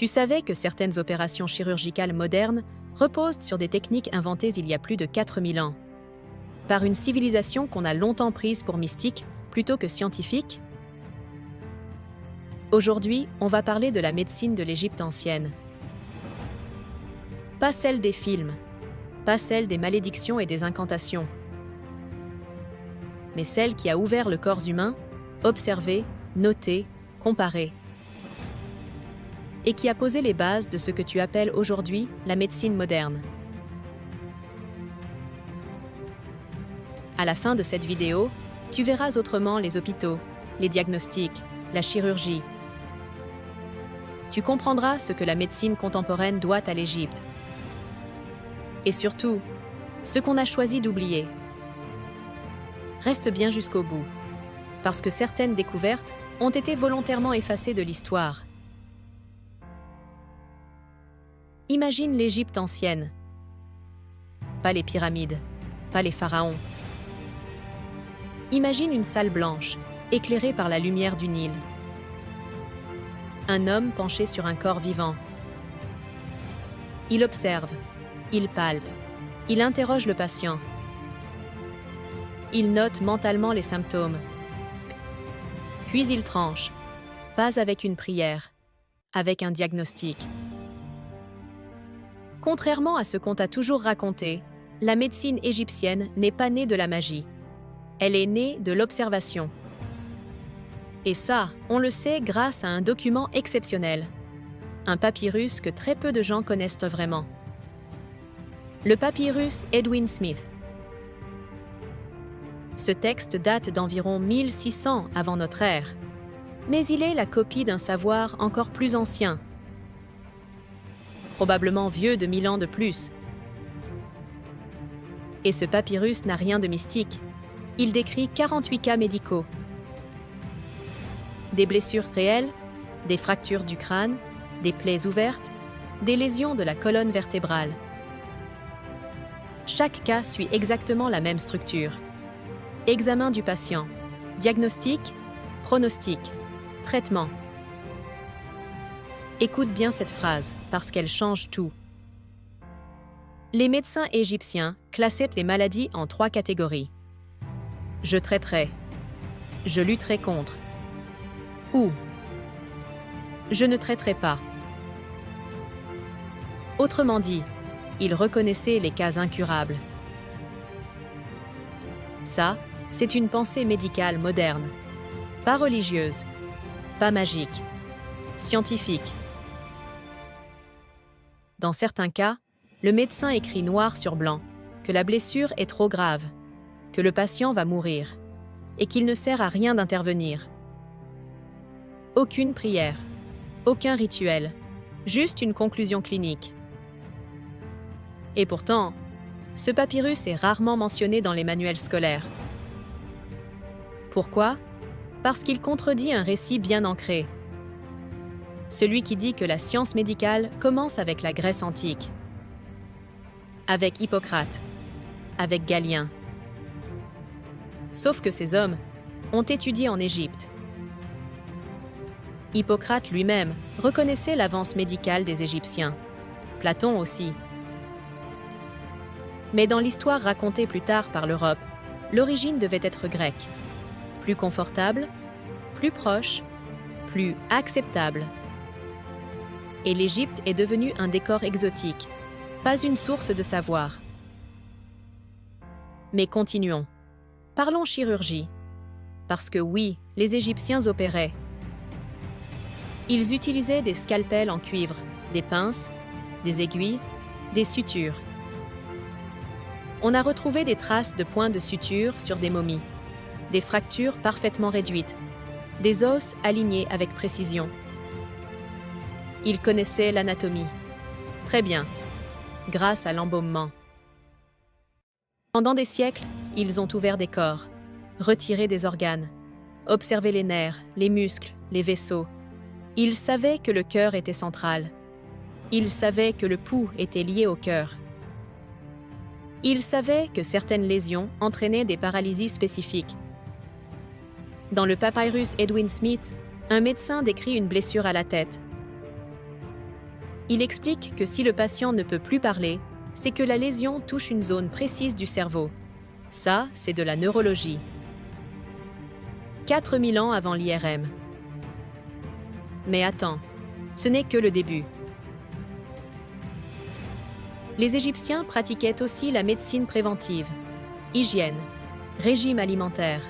Tu savais que certaines opérations chirurgicales modernes reposent sur des techniques inventées il y a plus de 4000 ans, par une civilisation qu'on a longtemps prise pour mystique plutôt que scientifique? Aujourd'hui, on va parler de la médecine de l'Égypte ancienne. Pas celle des films, pas celle des malédictions et des incantations, mais celle qui a ouvert le corps humain, observé, noté, comparé, et qui a posé les bases de ce que tu appelles aujourd'hui la médecine moderne. À la fin de cette vidéo, tu verras autrement les hôpitaux, les diagnostics, la chirurgie. Tu comprendras ce que la médecine contemporaine doit à l'Égypte. Et surtout, ce qu'on a choisi d'oublier. Reste bien jusqu'au bout, parce que certaines découvertes ont été volontairement effacées de l'histoire. Imagine l'Égypte ancienne. Pas les pyramides, pas les pharaons. Imagine une salle blanche, éclairée par la lumière du Nil. Un homme penché sur un corps vivant. Il observe, il palpe, il interroge le patient. Il note mentalement les symptômes. Puis il tranche, pas avec une prière, avec un diagnostic. Contrairement à ce qu'on t'a toujours raconté, la médecine égyptienne n'est pas née de la magie. Elle est née de l'observation. Et ça, on le sait grâce à un document exceptionnel, un papyrus que très peu de gens connaissent vraiment. Le papyrus Edwin Smith. Ce texte date d'environ 1600 avant notre ère, mais il est la copie d'un savoir encore plus ancien, probablement vieux de 1000 ans de plus. Et ce papyrus n'a rien de mystique. Il décrit 48 cas médicaux. Des blessures réelles, des fractures du crâne, des plaies ouvertes, des lésions de la colonne vertébrale. Chaque cas suit exactement la même structure. Examen du patient, diagnostic, pronostic, traitement. Écoute bien cette phrase, parce qu'elle change tout. Les médecins égyptiens classaient les maladies en 3 catégories. Je traiterai, je lutterai contre, ou je ne traiterai pas. Autrement dit, ils reconnaissaient les cas incurables. Ça, c'est une pensée médicale moderne, pas religieuse, pas magique, scientifique. Dans certains cas, le médecin écrit noir sur blanc que la blessure est trop grave, que le patient va mourir et qu'il ne sert à rien d'intervenir. Aucune prière, aucun rituel, juste une conclusion clinique. Et pourtant, ce papyrus est rarement mentionné dans les manuels scolaires. Pourquoi? Parce qu'il contredit un récit bien ancré. Celui qui dit que la science médicale commence avec la Grèce antique, avec Hippocrate, avec Galien. Sauf que ces hommes ont étudié en Égypte. Hippocrate lui-même reconnaissait l'avance médicale des Égyptiens, Platon aussi. Mais dans l'histoire racontée plus tard par l'Europe, l'origine devait être grecque, plus confortable, plus proche, plus acceptable. Et l'Égypte est devenue un décor exotique, pas une source de savoir. Mais continuons. Parlons chirurgie. Parce que oui, les Égyptiens opéraient. Ils utilisaient des scalpels en cuivre, des pinces, des aiguilles, des sutures. On a retrouvé des traces de points de suture sur des momies, des fractures parfaitement réduites, des os alignés avec précision. Ils connaissaient l'anatomie. Très bien, grâce à l'embaumement. Pendant des siècles, ils ont ouvert des corps, retiré des organes, observé les nerfs, les muscles, les vaisseaux. Ils savaient que le cœur était central. Ils savaient que le pouls était lié au cœur. Ils savaient que certaines lésions entraînaient des paralysies spécifiques. Dans le papyrus Edwin Smith, un médecin décrit une blessure à la tête. Il explique que si le patient ne peut plus parler, c'est que la lésion touche une zone précise du cerveau. Ça, c'est de la neurologie. 4000 ans avant l'IRM. Mais attends, ce n'est que le début. Les Égyptiens pratiquaient aussi la médecine préventive, hygiène, régime alimentaire,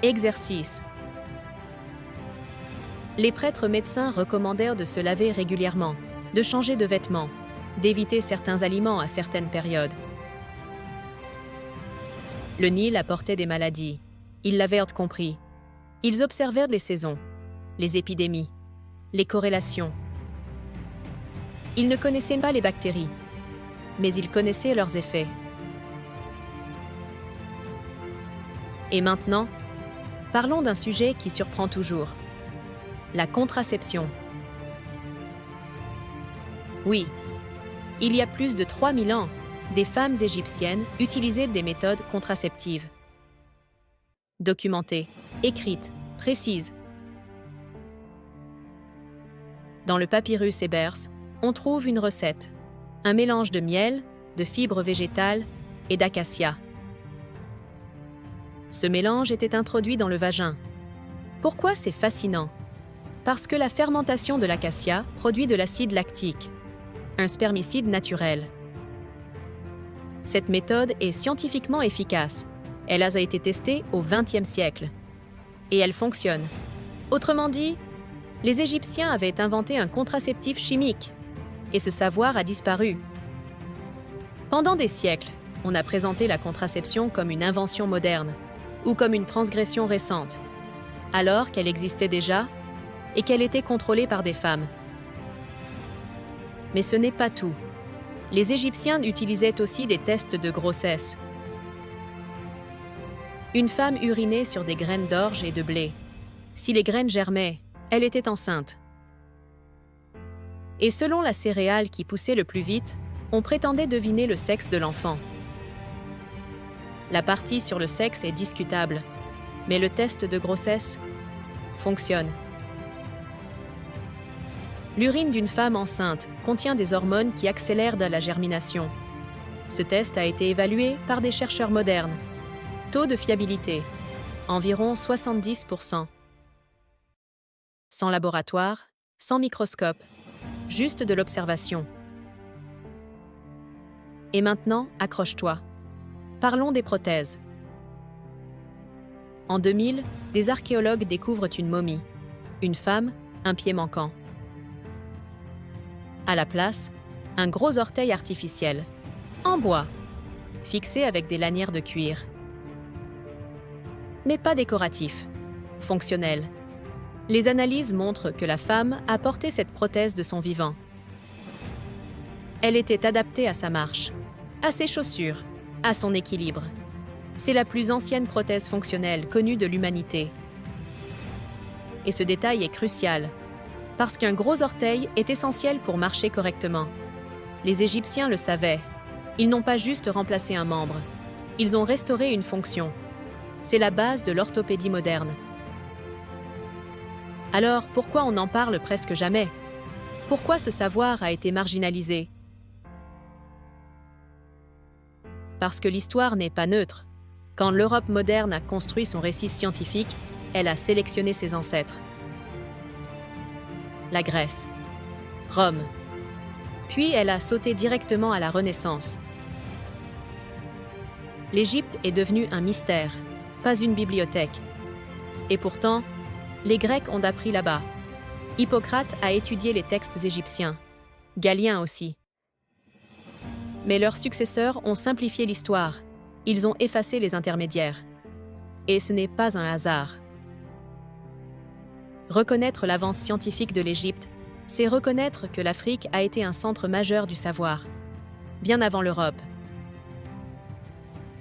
exercice. Les prêtres médecins recommandèrent de se laver régulièrement, de changer de vêtements, d'éviter certains aliments à certaines périodes. Le Nil apportait des maladies. Ils l'avaient compris. Ils observèrent les saisons, les épidémies, les corrélations. Ils ne connaissaient pas les bactéries, mais ils connaissaient leurs effets. Et maintenant, parlons d'un sujet qui surprend toujours. La contraception. Oui, il y a plus de 3000 ans, des femmes égyptiennes utilisaient des méthodes contraceptives. Documentées, écrites, précises. Dans le papyrus Ebers, on trouve une recette, un mélange de miel, de fibres végétales et d'acacia. Ce mélange était introduit dans le vagin. Pourquoi c'est fascinant? Parce que la fermentation de l'acacia produit de l'acide lactique, un spermicide naturel. Cette méthode est scientifiquement efficace. Elle a été testée au XXe siècle. Et elle fonctionne. Autrement dit, les Égyptiens avaient inventé un contraceptif chimique. Et ce savoir a disparu. Pendant des siècles, on a présenté la contraception comme une invention moderne ou comme une transgression récente, alors qu'elle existait déjà et qu'elle était contrôlée par des femmes. Mais ce n'est pas tout. Les Égyptiens utilisaient aussi des tests de grossesse. Une femme urinait sur des graines d'orge et de blé. Si les graines germaient, elle était enceinte. Et selon la céréale qui poussait le plus vite, on prétendait deviner le sexe de l'enfant. La partie sur le sexe est discutable, mais le test de grossesse fonctionne. L'urine d'une femme enceinte contient des hormones qui accélèrent la germination. Ce test a été évalué par des chercheurs modernes. Taux de fiabilité, environ 70%. Sans laboratoire, sans microscope, juste de l'observation. Et maintenant, accroche-toi. Parlons des prothèses. En 2000, des archéologues découvrent une momie, une femme, un pied manquant. À la place, un gros orteil artificiel, en bois, fixé avec des lanières de cuir. Mais pas décoratif, fonctionnel. Les analyses montrent que la femme a porté cette prothèse de son vivant. Elle était adaptée à sa marche, à ses chaussures, à son équilibre. C'est la plus ancienne prothèse fonctionnelle connue de l'humanité. Et ce détail est crucial, parce qu'un gros orteil est essentiel pour marcher correctement. Les Égyptiens le savaient. Ils n'ont pas juste remplacé un membre. Ils ont restauré une fonction. C'est la base de l'orthopédie moderne. Alors, pourquoi on en parle presque jamais? Pourquoi ce savoir a été marginalisé? Parce que l'histoire n'est pas neutre. Quand l'Europe moderne a construit son récit scientifique, elle a sélectionné ses ancêtres. La Grèce, Rome. Puis elle a sauté directement à la Renaissance. L'Égypte est devenue un mystère, pas une bibliothèque. Et pourtant, les Grecs ont appris là-bas. Hippocrate a étudié les textes égyptiens, Galien aussi. Mais leurs successeurs ont simplifié l'histoire. Ils ont effacé les intermédiaires. Et ce n'est pas un hasard. Reconnaître l'avance scientifique de l'Égypte, c'est reconnaître que l'Afrique a été un centre majeur du savoir, bien avant l'Europe.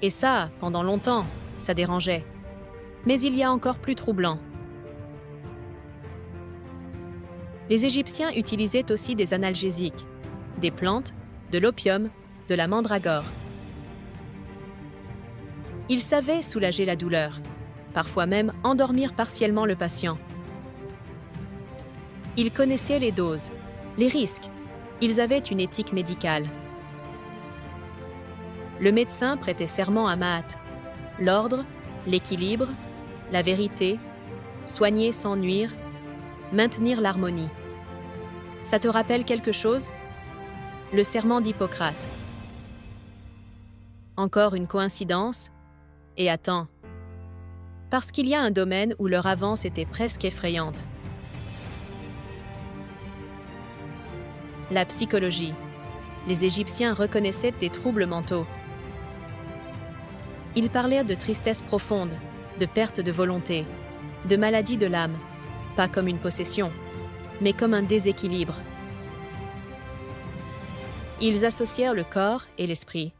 Et ça, pendant longtemps, ça dérangeait. Mais il y a encore plus troublant. Les Égyptiens utilisaient aussi des analgésiques, des plantes, de l'opium, de la mandragore. Ils savaient soulager la douleur, parfois même endormir partiellement le patient. Ils connaissaient les doses, les risques, Ils avaient une éthique médicale. Le médecin prêtait serment à Maat, l'ordre, l'équilibre, la vérité, soigner sans nuire, maintenir l'harmonie. Ça te rappelle quelque chose? Le serment d'Hippocrate. Encore une coïncidence? Et attends. Parce qu'il y a un domaine où leur avance était presque effrayante. La psychologie. Les Égyptiens reconnaissaient des troubles mentaux. Ils parlaient de tristesse profonde, de perte de volonté, de maladie de l'âme, pas comme une possession, mais comme un déséquilibre. Ils associèrent le corps et l'esprit.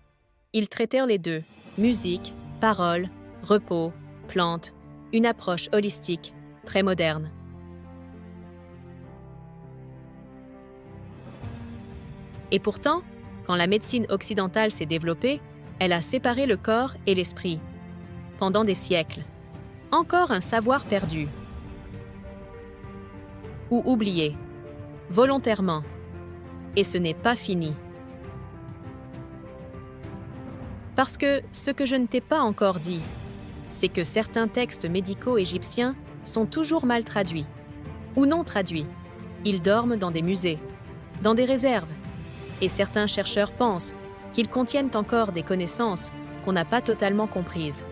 Ils traitèrent les deux, musique, parole, repos, plantes, une approche holistique, très moderne. Et pourtant, quand la médecine occidentale s'est développée, elle a séparé le corps et l'esprit. Pendant des siècles. Encore un savoir perdu. Ou oublié. Volontairement. Et ce n'est pas fini. Parce que ce que je ne t'ai pas encore dit, c'est que certains textes médicaux égyptiens sont toujours mal traduits. Ou non traduits. Ils dorment dans des musées, dans des réserves. Et certains chercheurs pensent qu'ils contiennent encore des connaissances qu'on n'a pas totalement comprises.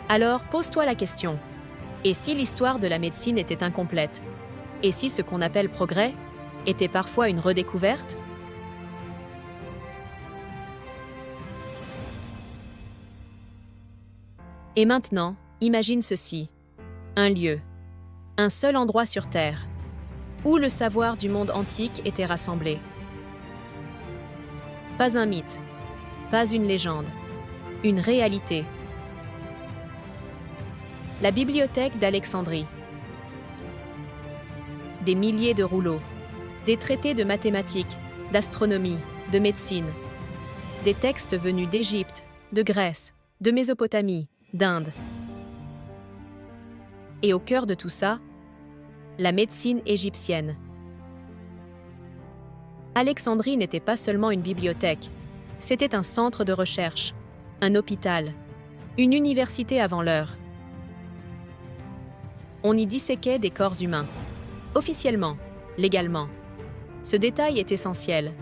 Alors, pose-toi la question. Et si l'histoire de la médecine était incomplète? Et si ce qu'on appelle progrès était parfois une redécouverte? Et maintenant, imagine ceci. Un lieu, un seul endroit sur Terre, où le savoir du monde antique était rassemblé. Pas un mythe, pas une légende, une réalité. La bibliothèque d'Alexandrie. Des milliers de rouleaux, des traités de mathématiques, d'astronomie, de médecine, des textes venus d'Égypte, de Grèce, de Mésopotamie, d'Inde. Et au cœur de tout ça, la médecine égyptienne. Alexandrie n'était pas seulement une bibliothèque, c'était un centre de recherche, un hôpital, une université avant l'heure. On y disséquait des corps humains, officiellement, légalement. Ce détail est essentiel,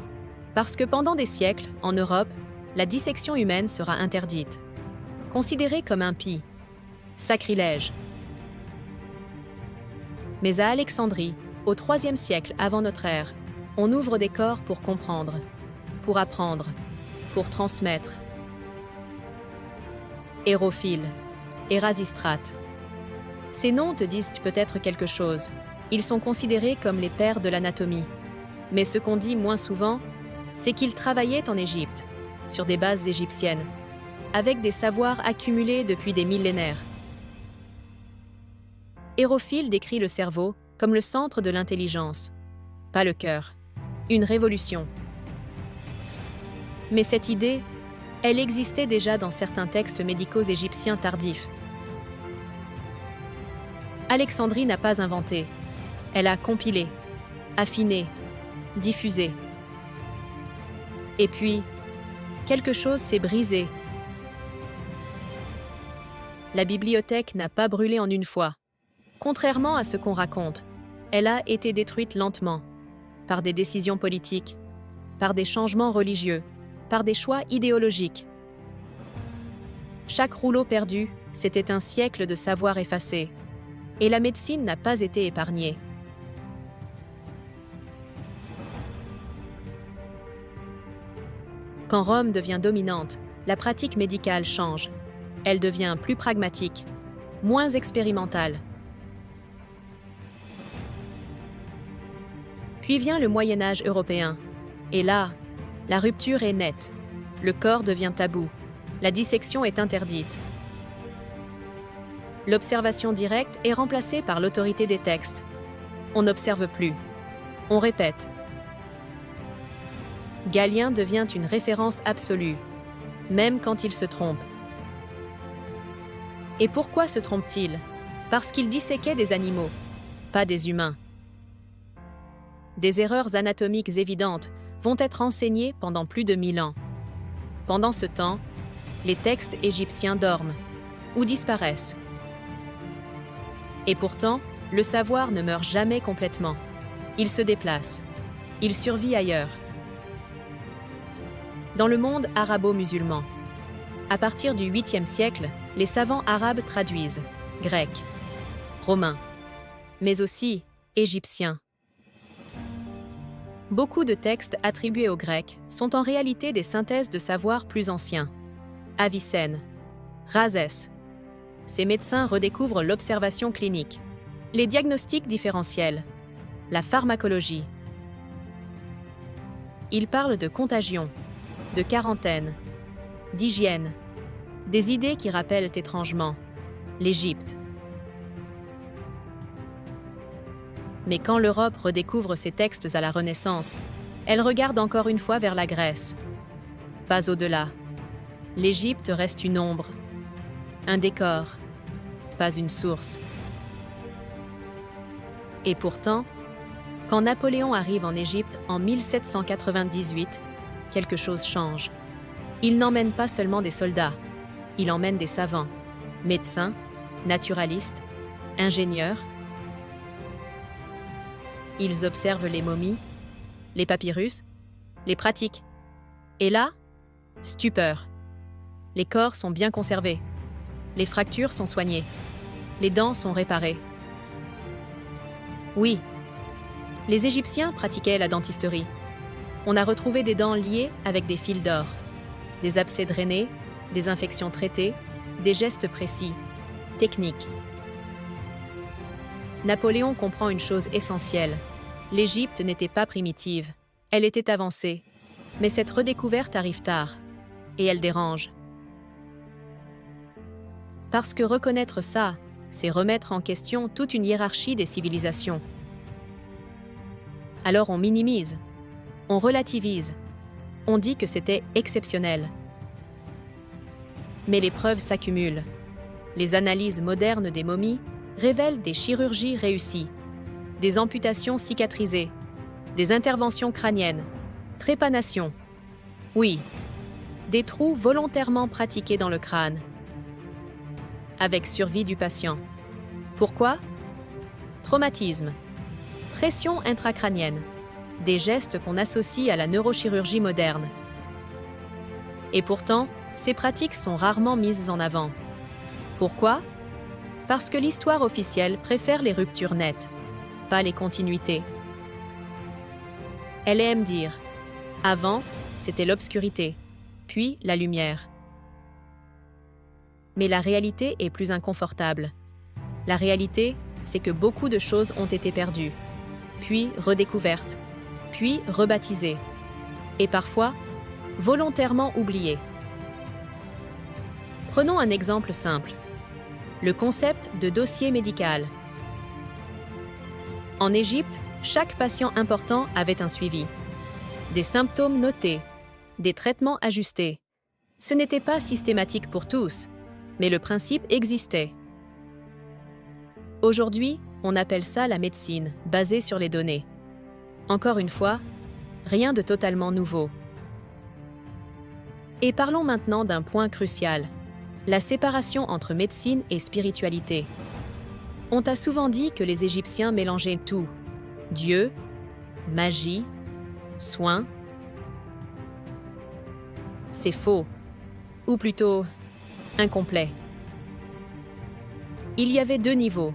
parce que pendant des siècles, en Europe, la dissection humaine sera interdite, considérée comme impie, sacrilège. Mais à Alexandrie, au IIIe siècle avant notre ère, on ouvre des corps pour comprendre, pour apprendre, pour transmettre. Hérophile, Érasistrate. Ces noms te disent peut-être quelque chose. Ils sont considérés comme les pères de l'anatomie. Mais ce qu'on dit moins souvent, c'est qu'ils travaillaient en Égypte, sur des bases égyptiennes, avec des savoirs accumulés depuis des millénaires. Hérophile décrit le cerveau comme le centre de l'intelligence, pas le cœur. Une révolution. Mais cette idée, elle existait déjà dans certains textes médicaux égyptiens tardifs. Alexandrie n'a pas inventé. Elle a compilé, affiné, diffusé. Et puis, quelque chose s'est brisé. La bibliothèque n'a pas brûlé en une fois. Contrairement à ce qu'on raconte, elle a été détruite lentement, par des décisions politiques, par des changements religieux, par des choix idéologiques. Chaque rouleau perdu, c'était un siècle de savoir effacé, et la médecine n'a pas été épargnée. Quand Rome devient dominante, la pratique médicale change. Elle devient plus pragmatique, moins expérimentale. Puis vient le Moyen-Âge européen. Et là, la rupture est nette. Le corps devient tabou. La dissection est interdite. L'observation directe est remplacée par l'autorité des textes. On n'observe plus. On répète. Galien devient une référence absolue, même quand il se trompe. Et pourquoi se trompe-t-il? Parce qu'il disséquait des animaux, pas des humains. des erreurs anatomiques évidentes vont être enseignées pendant plus de 1000 ans. Pendant ce temps, les textes égyptiens dorment ou disparaissent. Et pourtant, le savoir ne meurt jamais complètement. Il se déplace. Il survit ailleurs. Dans le monde arabo-musulman, à partir du 8e siècle, les savants arabes traduisent grec, romain, mais aussi égyptien. Beaucoup de textes attribués aux Grecs sont en réalité des synthèses de savoirs plus anciens. Avicenne, Rhazès. Ces médecins redécouvrent l'observation clinique, les diagnostics différentiels, la pharmacologie. Ils parlent de contagion, de quarantaine, d'hygiène, des idées qui rappellent étrangement l'Égypte. Mais quand l'Europe redécouvre ces textes à la Renaissance, elle regarde encore une fois vers la Grèce. Pas au-delà. L'Égypte reste une ombre, un décor, pas une source. Et pourtant, quand Napoléon arrive en Égypte en 1798, quelque chose change. Il n'emmène pas seulement des soldats, il emmène des savants, médecins, naturalistes, ingénieurs. Ils observent les momies, les papyrus, les pratiques. Et là, stupeur. Les corps sont bien conservés, les fractures sont soignées, les dents sont réparées. Oui, les Égyptiens pratiquaient la dentisterie. On a retrouvé des dents liées avec des fils d'or, des abcès drainés, des infections traitées, des gestes précis, techniques. Napoléon comprend une chose essentielle. L'Égypte n'était pas primitive, elle était avancée. Mais cette redécouverte arrive tard, et elle dérange. Parce que reconnaître ça, c'est remettre en question toute une hiérarchie des civilisations. Alors on minimise, on relativise, on dit que c'était exceptionnel. Mais les preuves s'accumulent. Les analyses modernes des momies révèlent des chirurgies réussies, des amputations cicatrisées, des interventions crâniennes, trépanation. Oui, des trous volontairement pratiqués dans le crâne, avec survie du patient. Pourquoi? Traumatisme, pression intracrânienne, des gestes qu'on associe à la neurochirurgie moderne. Et pourtant, ces pratiques sont rarement mises en avant. Pourquoi? Parce que l'histoire officielle préfère les ruptures nettes, pas les continuités. Elle aime dire « avant, c'était l'obscurité, puis la lumière ». Mais la réalité est plus inconfortable. La réalité, c'est que beaucoup de choses ont été perdues, puis redécouvertes, puis rebaptisées, et parfois volontairement oubliées. Prenons un exemple simple. Le concept de dossier médical. En Égypte, chaque patient important avait un suivi. Des symptômes notés, des traitements ajustés. Ce n'était pas systématique pour tous, mais le principe existait. Aujourd'hui, on appelle ça la médecine, basée sur les données. Encore une fois, rien de totalement nouveau. Et parlons maintenant d'un point crucial, la séparation entre médecine et spiritualité. On t'a souvent dit que les Égyptiens mélangeaient tout, Dieu, magie, soins. C'est faux, ou plutôt incomplet. Il y avait deux niveaux.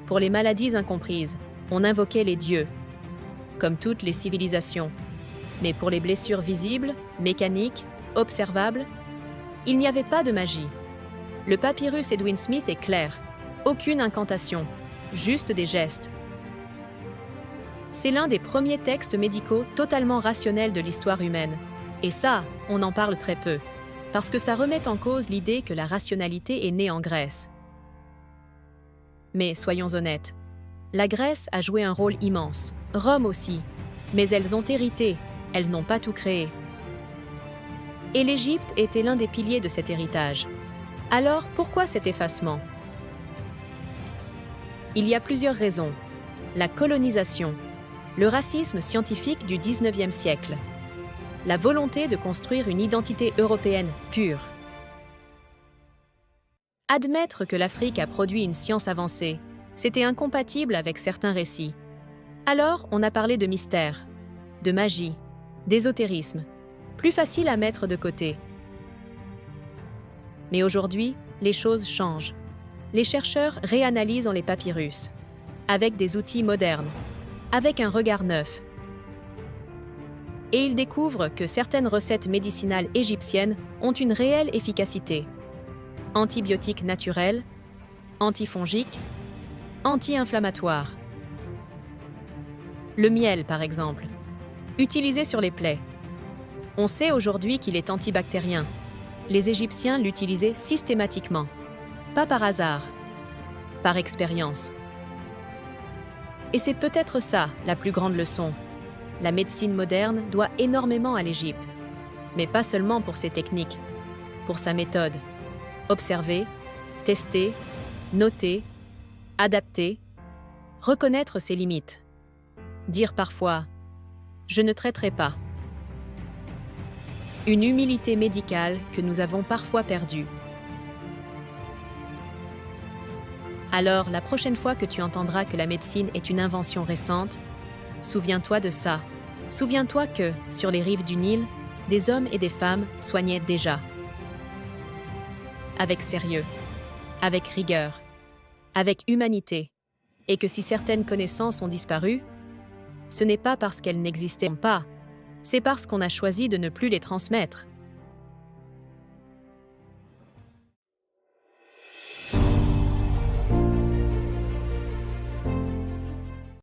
Pour les maladies incomprises, on invoquait les dieux, comme toutes les civilisations. Mais pour les blessures visibles, mécaniques, observables, il n'y avait pas de magie. Le papyrus Edwin Smith est clair. Aucune incantation, juste des gestes. C'est l'un des premiers textes médicaux totalement rationnels de l'histoire humaine. Et ça, on en parle très peu, parce que ça remet en cause l'idée que la rationalité est née en Grèce. Mais soyons honnêtes, la Grèce a joué un rôle immense, Rome aussi, mais elles ont hérité, elles n'ont pas tout créé. Et l'Égypte était l'un des piliers de cet héritage. Alors, pourquoi cet effacement? Il y a plusieurs raisons. La colonisation. Le racisme scientifique du 19e siècle. La volonté de construire une identité européenne pure. Admettre que l'Afrique a produit une science avancée, c'était incompatible avec certains récits. Alors, on a parlé de mystère, de magie, d'ésotérisme, plus facile à mettre de côté. Mais aujourd'hui, les choses changent. Les chercheurs réanalysent les papyrus, avec des outils modernes, avec un regard neuf. Et ils découvrent que certaines recettes médicinales égyptiennes ont une réelle efficacité. Antibiotiques naturels, antifongiques, anti-inflammatoires. Le miel, par exemple, utilisé sur les plaies. On sait aujourd'hui qu'il est antibactérien. Les Égyptiens l'utilisaient systématiquement, pas par hasard, par expérience. Et c'est peut-être ça la plus grande leçon. La médecine moderne doit énormément à l'Égypte, mais pas seulement pour ses techniques, pour sa méthode. Observer, tester, noter, adapter, reconnaître ses limites. Dire parfois « je ne traiterai pas ». Une humilité médicale que nous avons parfois perdue. Alors, la prochaine fois que tu entendras que la médecine est une invention récente, souviens-toi de ça. Souviens-toi que, sur les rives du Nil, des hommes et des femmes soignaient déjà. Avec sérieux, avec rigueur, avec humanité. Et que si certaines connaissances ont disparu, ce n'est pas parce qu'elles n'existaient pas, c'est parce qu'on a choisi de ne plus les transmettre.